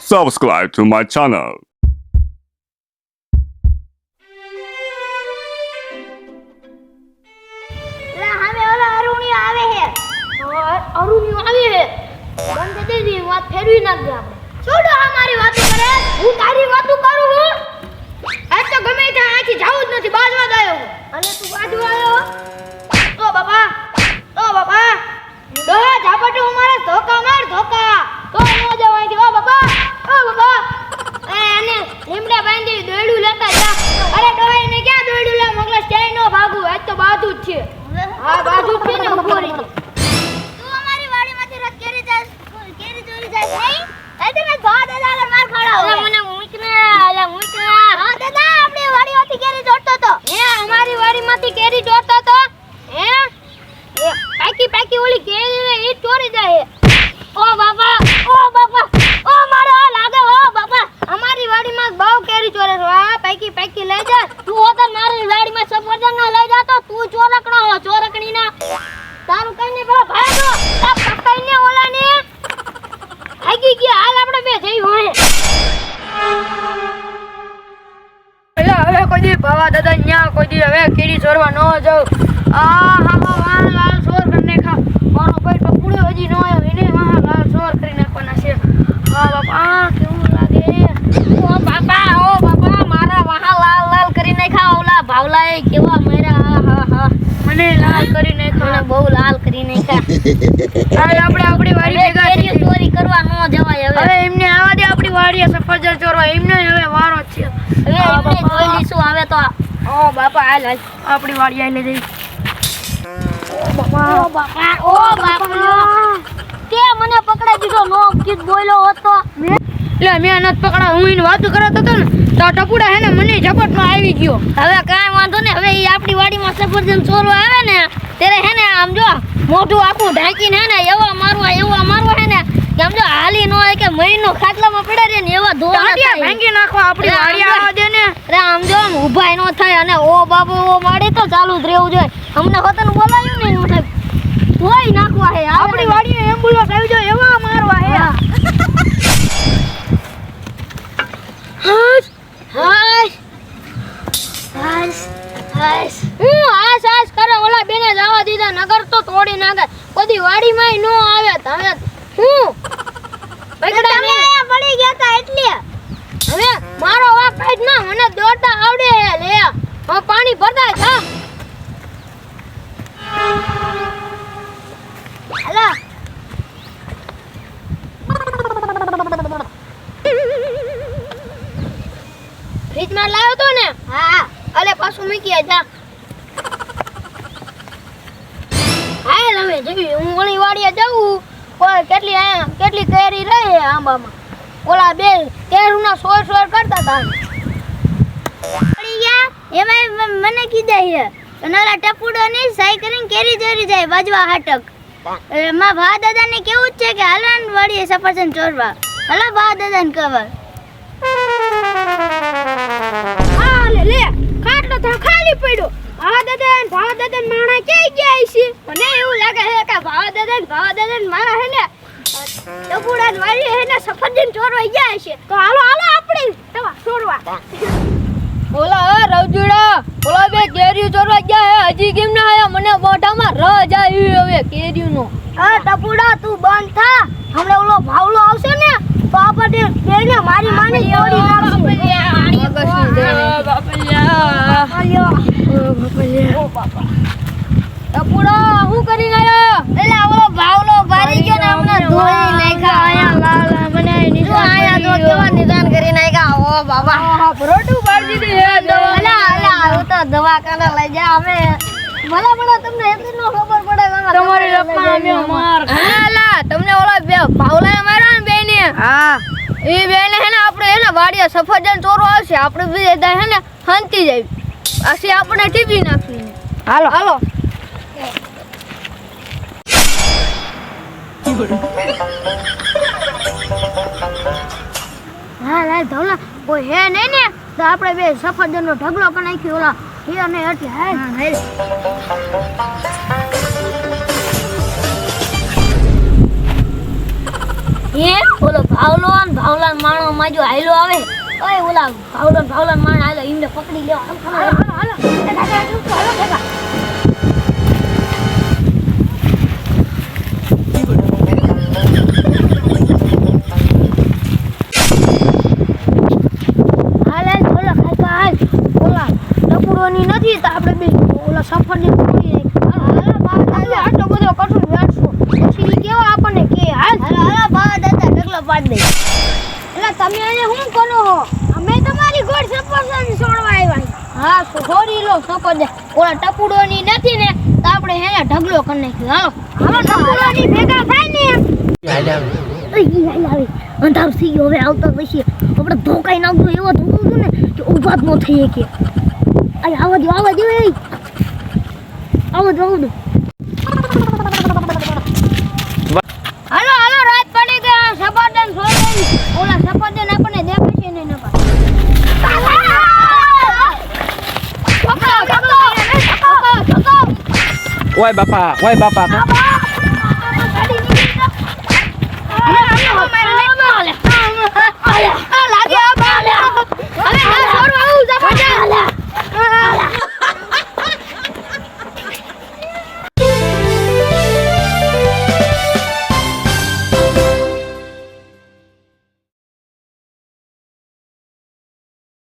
Subscribe to my channel. બંધ દે દી વાત ફેરવી નાખ દે આપણે છોડો આ મારી વાતો કરે હું તારી વાતો કરું હું આજ તો ગમે ત્યાં આથી જાવું જ નથી બાજવા દાયો અને તું બાજવા આવ્યો ઓ બાપા દો ઝાપટો મારે ધોકા માર ધોકા તો નો જવાય ઓ બાપા અને લીમડા બાંધી દોડ્યું લેતા જા અરે ડોહી ને ક્યાં દોડ્યું લે મગલા સ્ટેન્ડ નો ભાગું આજ તો બાજુ જ છે હા બાજુ જ છે ને ઉભો રહી તું અમારી વાડીમાંથી રત કેરી ચોરી જાય નહીં એ તમે ગા દાદા માર ખાડા હો મને મૂકના હા દાદા આપણી વાડીમાંથી કેરી ચોરતો તો હે અમારી વાડીમાંથી કેરી ચોરતો તો હે પાકી ઓલી કેરી ને ઈ ચોરી જાય ઓ બાપા ઓ મારો લાગે ઓ બાપા અમારી વાડીમાં બહુ કેરી ચોરે છે આ પાકી લઈ જા તું હોતર મારી વાડીમાં સફરજન ના લઈ જા તો તું ચોરકણો હો ચોરકણી ના તારું કઈને બા ભાગો આ પકડીને ઓલાને આગી ગયા હાલ આપણે બે જઈ હોય હવે કોઈ દી ભાવા દાદા ન્યા કોઈ દી હવે કેરી ચોરવા ન જાવ હા વાહ લાલ ચોર કરીને ખા મારો ભાઈ પકડ્યો હજી ન આવ્યો એને વાહ લાલ ચોર કરી નાખવાના છે હા બાપા કેવું લાગે ઓ બાપા મારા વાહ લાલ કરી નાખ્યા ઓલા ભાવલાએ કેવા માર્યા હા મને લાલ કરી નાખ્યા મને બહુ લાલ કરી નાખ્યા હવે આપણે આપણી વાડી ભેગા કેરી ચોરી કરવા ન જવાય હવે એમને આવા દે આપણી વાડીએ સફરજન ચોરવા એમને હવે વારો છે હવે એમને જોઈ લીશું હવે તો ઓ બાપા હાલ આપણી વાડી આઈને જઈ ઓ બાપા તે મને પકડાઈ દીધો નો કીધ બોલ્યો હતો લે મેં નત પકડા હું એને વાતો કરતો હતો ને તો ટપુડા હે ને મને ઝપટમાં આવી ગયો હવે કાઈ વાંધો ને હવે ઈ આપણી વાડીમાં સફરજન ચોરવા આવે ને ત્યારે હે ને આમ જો મોઢું આખું ઢાંકીને હે ને એવા મારવા હે ને કે આમ જો હાલી નો હોય કે મહિનો ખાટલામાં પડ્યા રે ને એવા ધોવા થાય ભાંગી નાખવા આપણી વાડી આવા દે ને અરે આમ જો આમ ઊભાઈ નો થાય અને ઓ બાબુ ઓ માડી તો ચાલુ જ રહેવું જોઈએ અમને હોતન બોલાવ્યું ને મને કોઈ નાખવા હે આપણી વાડીએ એમ્બ્યુલન્સ આવી જાય એવા મારવા હે હાશ કરે ઓલા બેને જવા દીધા નગર તો તોડી નાખે બધી વાડીમાં નો આવે હવે હું પકડા મે પડી ગયા તા એટલે હવે મારો વાક કાઢ ના મને દોડતા આવડે હે લે હું પાણી ભરતા જા હાલા ફ્રીજ માં લાવ્યો તો ને હા અલે પાછું મૂકી જા હાલ હવે જવી હું ઓલી વાડીએ જાઉં કોઈ કેટલી કેરી રહે આંબામાં ઓલા બે કેરુના સોર કરતા હતા પડી ગયા એમાં મને કીધા હે નલા ટપુડો ની સાઈ કરીને કેરી ચોરી જાય બાજવા હાટક માં ભા દાદાને કેવું છે કે હાલન વાડીએ સફરજન ચોરવા હલા ભા દાદાને ખબર લે ખાટલો તો ખાલી પડ્યો ભા દાદા માણા ક્યાં ગયા છે મને એવું લાગે છે કે ભા દાદા માણા હે ને ટપુડા વાળી હે ને સફરજન ચોરવા ગયા છે તો હાલો આપણે તવા ચોરવા ઓલા રવજુડા ઓલા બે કેરી ચોરવા ગયા હે હજી કેમ ના આયા મને મોઢામાં રજ આવી હવે કેરીનો આ ટપુડા તું બંધ થા હમણે ઓલો ભાવલો આવશે ને તો આપણે બેને મારી માને તોડી નાખશે બાપા ટપુડા હું કરી ગયો એલા ઓલો ભાવલો ભારી ગયો ને હમણે ધોઈ નાખ્યા આયા લાલ મને નીચે આયા તો કેવા નિદાન કરી નાખ્યા ઓ બાબા ભરોટું પાડી દીધી હે અલા હું તો દવાખાને લઈ જા અમે ભલા તમને એટલી નો ખબર પડે તમારી લપા અમે માર અલા તમને ઓલા બે ભાવલા માર્યા ને બેને હા ઈ બેને હે ને આપણે હે ને વાડીએ સફરજન ચોરવા આવશે આપણે બે હે ને હંતી જાય આસી આપણે ટીવી નાખી હાલો હા લાલ ધવલા કોઈ હે નહીં ને તો આપણે બે સફરજનનો ઢગલો પણ નાખી ઓલા હે અને એટલે હે ભાવલો ને ભાવલા માણો માજો હાયલો આવે ઓય ઓલા ભાવલો માણ હાલો એમને પકડી લેવા હાલો નથી તો આપણે બે ઓલા સફરને તોડી નાખ્યું આટલો બધો કઠોળ વેચશું પછી કેવો આપણને કે હાલ બા દાદા ઢગલો પાડ દે એટલે તમે અહીંયા શું કરો હો અમે તમારી ગોળ સફરજન છોડવા આવ્યા હા છોડી લો સફરજન ઓલા ટપુડોની નથી ને તો આપણે હેને ઢગલો કરી નાખ્યો હાલો ટપુડોની ભેગા થાય ને અંધાર થઈ ગયો હવે આવતા પછી આપણે ધોકાઈ નાખજો એવો ધોકો ને કે ઊભા જ ન થઈ કે અરે આવા દો હાલો રાત પડી ગઈ સફરજન છોડી ઓલા સફરજન આપણને દેખાશે ને નપા ઓય બાપા